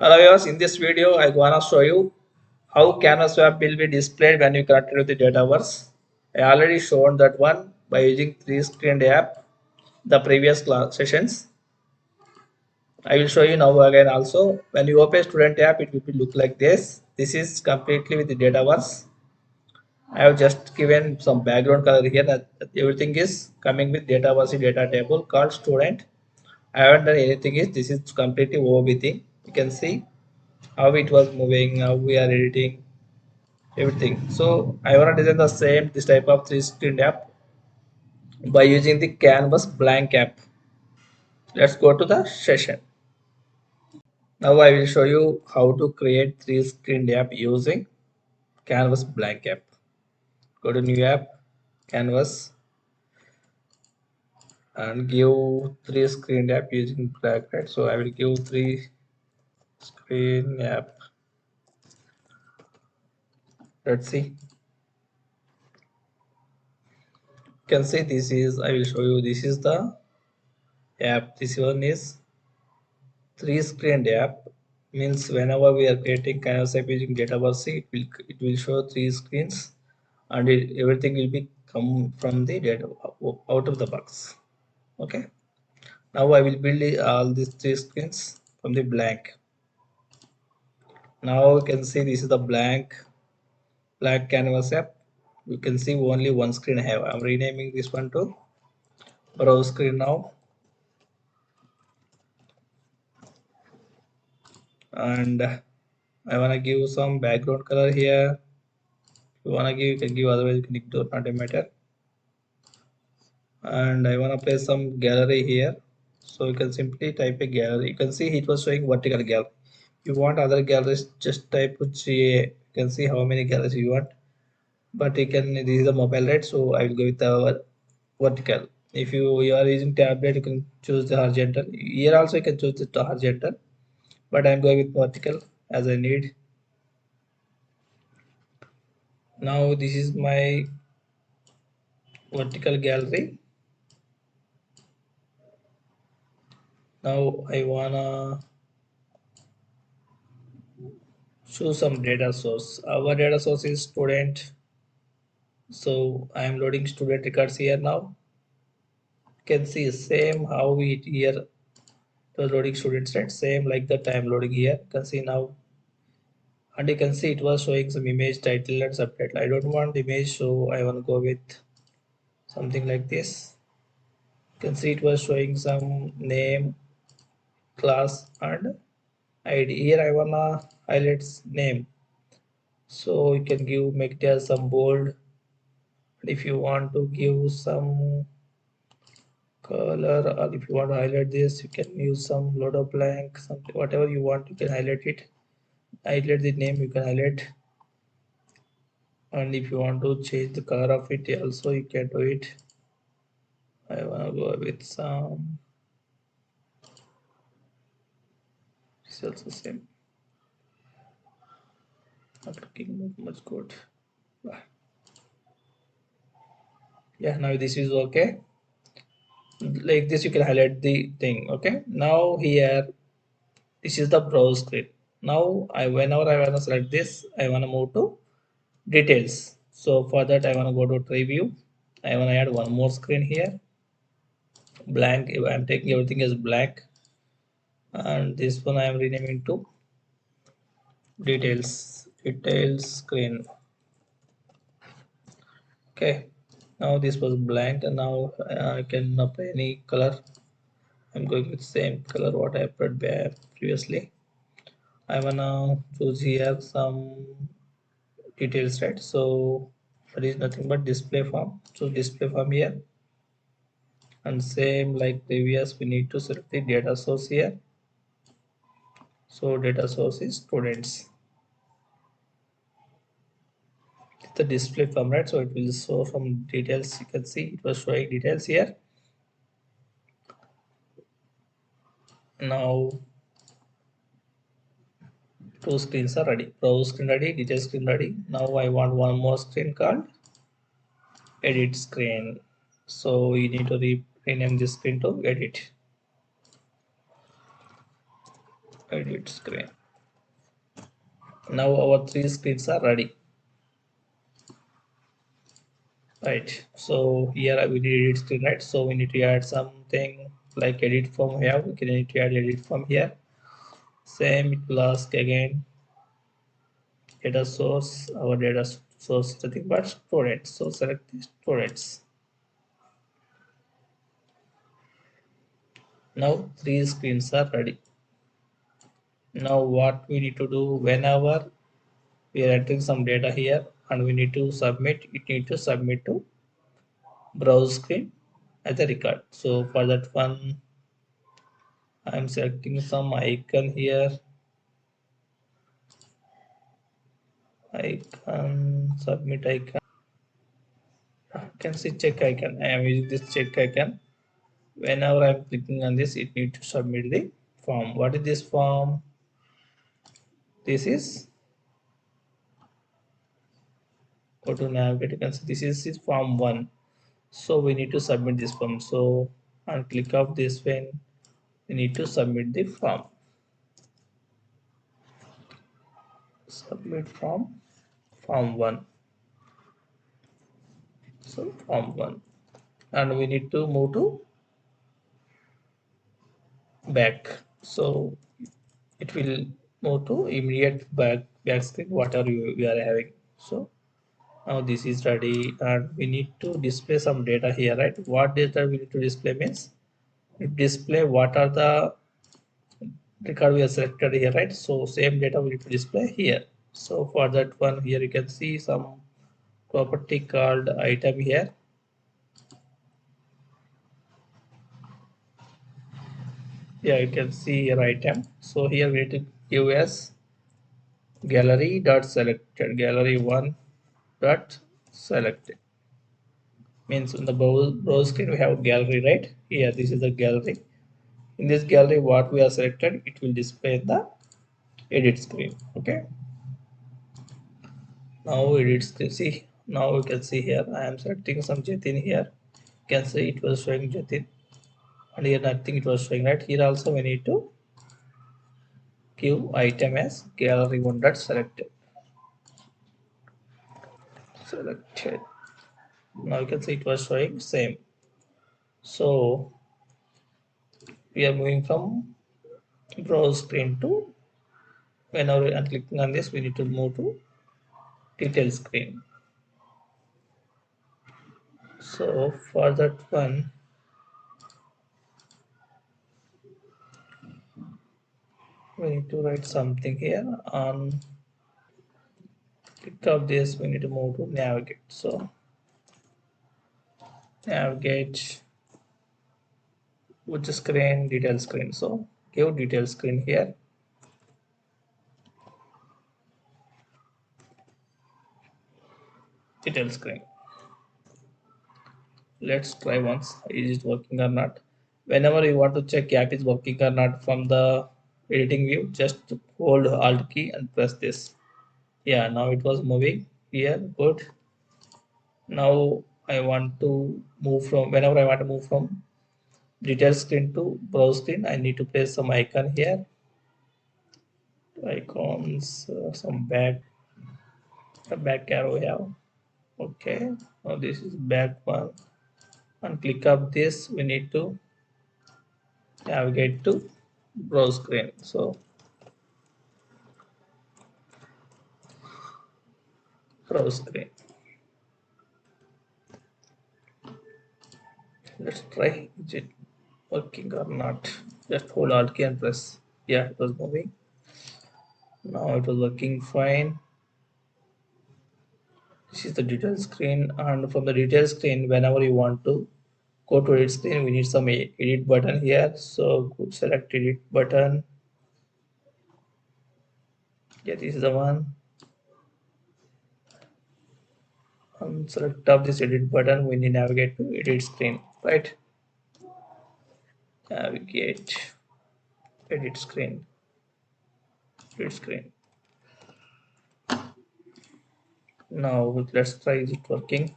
Hello viewers, in this video I gonna show you how Canvas web will be displayed when you connect with the Dataverse. I already shown that one by using 3 screen app the previous class sessions. I will show you now again also. When you open student app, it will be look like this. This is completely with the Dataverse. I have just given some background color here that everything is coming with Dataverse data table called student. I haven't done anything. This is completely OOB thing. You can see how it was moving, how we are editing everything. So I want to design the same this type of 3 screen app by using the Canvas blank app. Let's go to the session. Now I will show you how to create 3 screen app using Canvas blank app. Go to new app, Canvas, and give 3 screen app using black, right? So I will give 3 screen app. Let's see. You can see this is, I will show you, this is the app. This one is 3 screen app, means whenever we are creating Canvas app using Dataverse, it will show 3 screens, and everything will be come from the data out of the box. Okay. Now I will build all these 3 screens from the blank. Now you can see this is the blank Canvas app. You can see only one screen I have. I'm renaming this one to browse screen now, and I wanna give some background color here. If you wanna give, you can give. Otherwise, you can ignore. Not a matter. And I want to place some gallery here, so you can simply type a gallery. You can see it was showing vertical gallery. If you want other galleries, just type GA. You can see how many galleries you want, but you can, this is a mobile, right? So I will go with the vertical. If you are using tablet, you can choose the horizontal. Here also you can choose the horizontal, but I'm going with vertical as I need. Now this is my vertical gallery. Now I wanna choose some data source. Our data source is student, so I am loading student records here. Now you can see same how we here was loading students, right? Same like that I am loading here. You can see now, and you can see it was showing some image title and subtitle. I don't want the image, so I want to go with something like this. You can see it was showing some name, class, and ID. Here I wanna highlight name, so you can give, make it as some bold. And if you want to give some color, or if you want to highlight this, you can use some load of blank, something, whatever you want, you can highlight it. Highlight the name, you can highlight. And if you want to change the color of it also, you can do it. I want to go with some, it's also same, not looking much good. Yeah, now this is okay. Like this you can highlight the thing. Okay, now here this is the browse screen. Now whenever I want to select this, I want to move to details. So for that I want to go to preview. I want to add one more screen here, blank. I'm taking everything as blank, and this one I am renaming to details screen. Okay, now this was blank, and now I can apply any color. I'm going with same color what I applied previously. I wanna choose here some details, right? So that is nothing but display form. So display form here, and same like previous, we need to select the data source here. So data source is students. It's the display form, right? So it will show from details. You can see it was showing details here. Now 2 screens are ready. Browse screen ready, detail screen ready. Now I want one more screen called edit screen. So you need to rename this screen to edit screen. Now our three screens are ready. Right, so here we need edit screen, right? So we need to add something like edit from here. We can need to add edit from here. Same, it will ask again data source. Our data source is nothing but students, so select the students. Now three screens are ready. Now what we need to do, whenever we are entering some data here and we need to submit, it need to submit to browse screen as a record. So for that one, I'm selecting some icon here. Icon, submit icon. You can see check icon. I am using this check icon. Whenever I'm clicking on this, it needs to submit the form. What is this form? This is, go to navigate. You can see this is form 1. So we need to submit this form. So on click of this one, we need to submit the form. Submit form 1. So form 1, and we need to move to back. So it will move to immediate back screen whatever we are having. So now this is ready and we need to display some data here, right? What data we need to display means it display what are the record we have selected here, right? So same data we need to display here. So for that one, here you can see some property called item here. Yeah, you can see here item. So here we need to give as gallery dot selected, gallery one dot selected. Means in the browse screen we have gallery, right? Here this is the gallery. In this gallery what we are selected, it will display in the edit screen. Okay, now edit screen. See, now we can see here I am selecting some Jatin here. You can see it was showing Jatin, and here nothing it was showing, right? Here also we need to give item as gallery one dot selected. Selected. Now you can see it was showing same. So we are moving from browse screen to, whenever we are clicking on this we need to move to detail screen. So for that one, we need to write something here. On click of this we need to move to navigate. So navigate, which screen, detail screen. So give detail screen here. Detail screen. Let's try once, is it working or not. Whenever you want to check app is working or not from the editing view, just hold alt key and press this. Yeah, now it was moving here. Good. Now I want to move from, whenever I want to move from detail screen to browse screen, I need to place some icon here. Icons, some back arrow here. Okay, now this is back one, and click up this we need to navigate to browse screen. So browse screen. Let's try, is it working or not. Just hold alt key and press. Yeah, it was moving. Now it was working fine. This is the detail screen, and from the detail screen whenever you want to go to edit screen we need some edit button here. So select edit button. Yeah, this is the one. And select up this edit button, we need to navigate to edit screen, right? Navigate, edit screen, edit screen. Now let's try, is it working?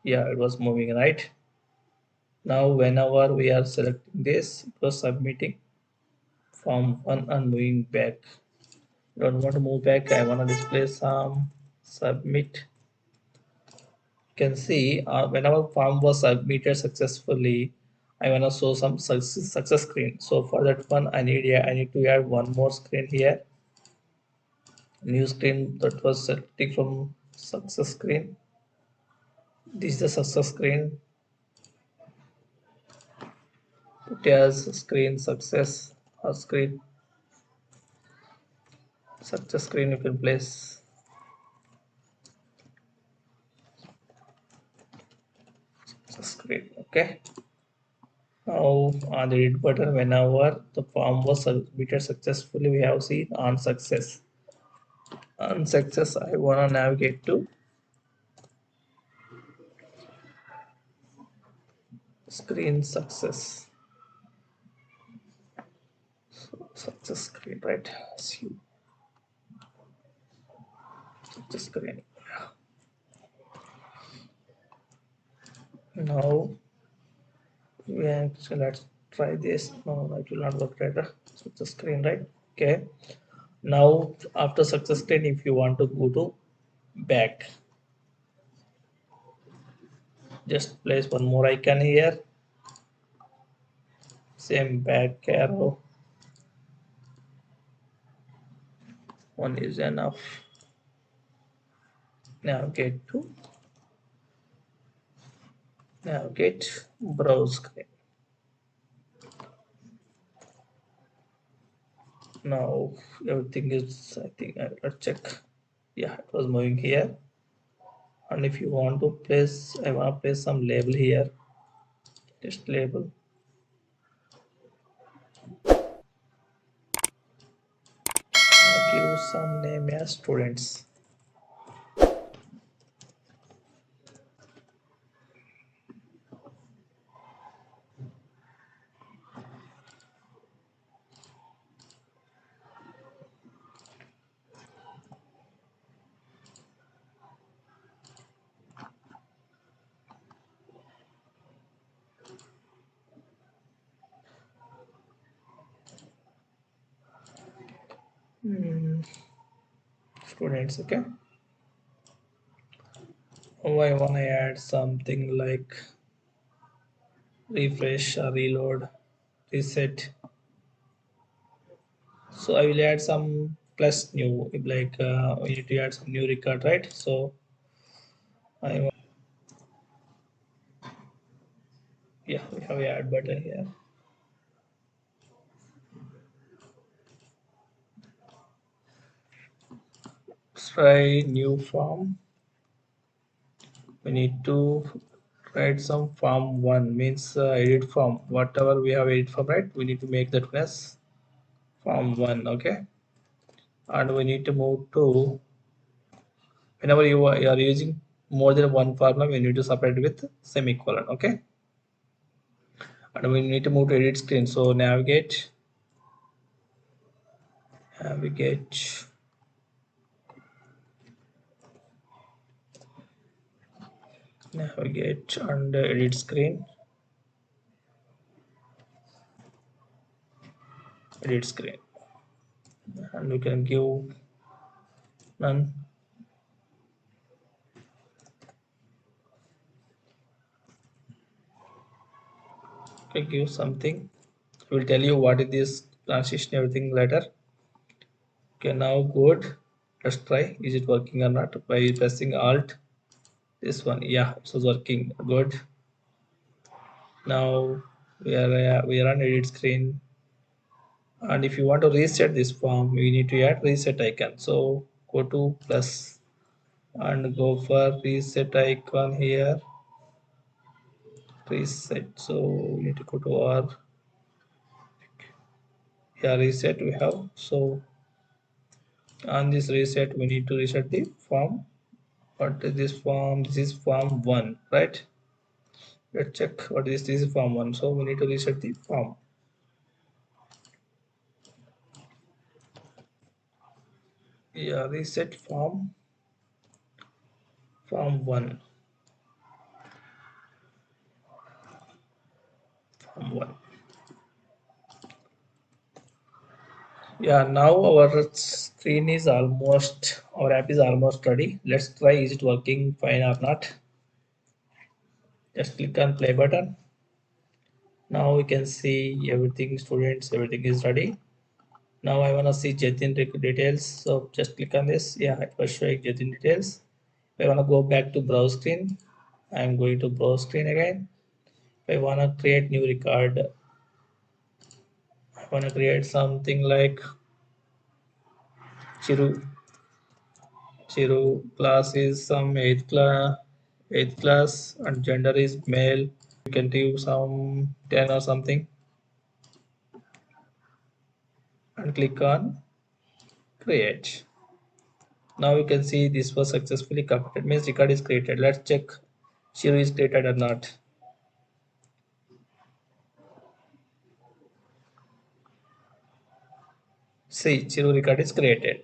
Yeah, it was moving, right? Now whenever we are selecting this, it was submitting form 1 and moving back. Don't want to move back. I want to display some submit. You can see whenever form was submitted successfully, I want to show some success screen. So for that one, I need to add one more screen here. New screen that was selected from success screen. This is the success screen. Put as screen success or screen success screen you can place. Success screen. Okay. Now on the edit button, whenever the form was submitted successfully, we have seen on success. On success, I wanna navigate to screen success. So success screen, right? See success screen. Now so let's try this. No, it will not work right. Success screen, right? Okay. Now after success screen, if you want to go to back, just place one more icon here. Same back arrow. One is enough. Navigate to navigate browse screen. Now everything is, I think let's check. Yeah, it was moving here. And if you want to place, I want to place some label here. Just label. Give some name as students. Students, okay. Oh, I want to add something like refresh, reload, reset. So I will add some plus new, like we need to add some new record, right? So I want, yeah, we have a add button here. Let's try new form. We need to write some form one, means edit form, whatever we have edit form, right? We need to make that as form one, okay. And we need to move to, whenever you are using more than one formula, we need to separate with semicolon, okay. And we need to move to edit screen. So navigate navigate navigate and edit screen. Edit screen, and we can give none. Okay, give something. I will tell you what is this transition everything later. Okay, now good. Let's try. Is it working or not? By pressing Alt. This one, yeah, it was working. Good. Now we are on edit screen, and if you want to reset this form, we need to add reset icon. So go to plus and go for reset icon here. Reset. So we need to go to our, yeah, reset we have. So on this reset, we need to reset the form. What is this form? This is form one, right? Let's check what is this form one. So we need to reset the form. Yeah, reset form one. Form one. Yeah, now our screen is almost, our app is almost ready. Let's try, is it working fine or not? Just click on play button. Now we can see everything, students, everything is ready. Now I want to see Jatin details. So just click on this. Yeah, it was showing Jatin details. If I want to go back to browse screen, I'm going to browse screen again. If I want to create new record, I want to create something like Chiru. Chiru class is some eighth class, and gender is male. You can do some 10 or something and click on create. Now you can see this was successfully completed, means record is created. Let's check Chiru is created or not. See, Chiru record is created.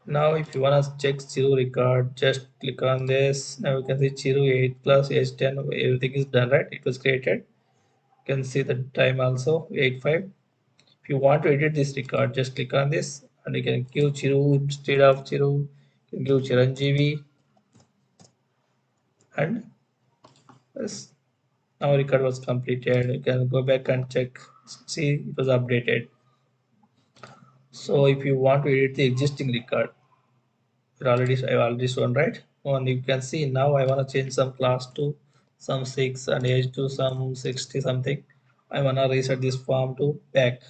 Now if you wanna check Chiru record, just click on this. Now you can see Chiru 8 plus age 10, everything is done, right? It was created. You can see the time also 8:05. If you want to edit this record, just click on this and you can give Chiru instead of Chiru. You can give Chiranjeevi, and yes, now record was completed. You can go back and check, see it was updated. So if you want to edit the existing record, I've already shown, right? And you can see now I want to change some class to some 6 and age to some 60 something. I want to reset this form to back.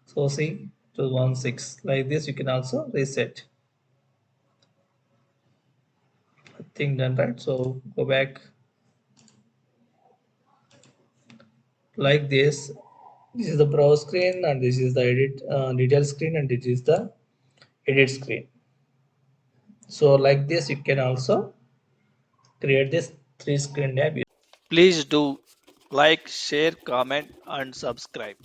So see, to 1 6 like this. You can also reset. I think done, right? So go back like this. This is the browse screen, and this is the edit detail screen, and this is the edit screen. So like this, you can also create this 3 screen app. Please do like, share, comment, and subscribe.